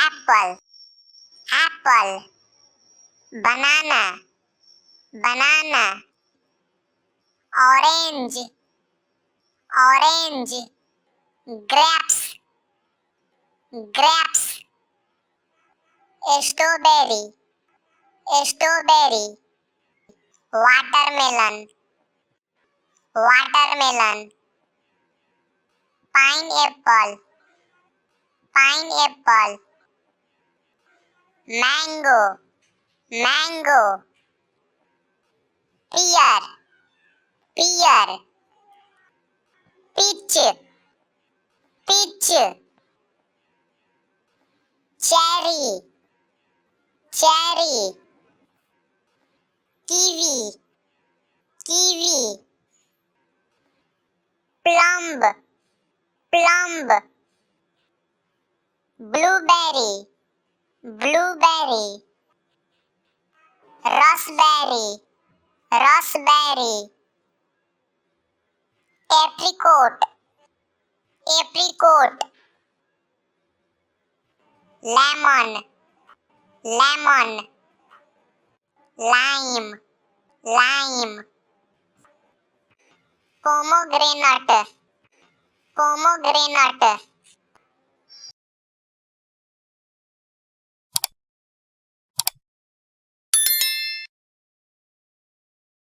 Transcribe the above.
apple, apple. Banana, banana. Orange, orange. Grapes, grapes. Strawberry, strawberry. Watermelon, watermelon. Pineapple, pineapple. Mango, mango. Pear, pear. Peach, peach. Cherry, cherry. Kiwi, kiwi. Plum, plum. Blueberry, blueberry. Raspberry, raspberry. Apricot, apricot. Lemon, lemon. Lime, lime. Pomegranate, pomegranate.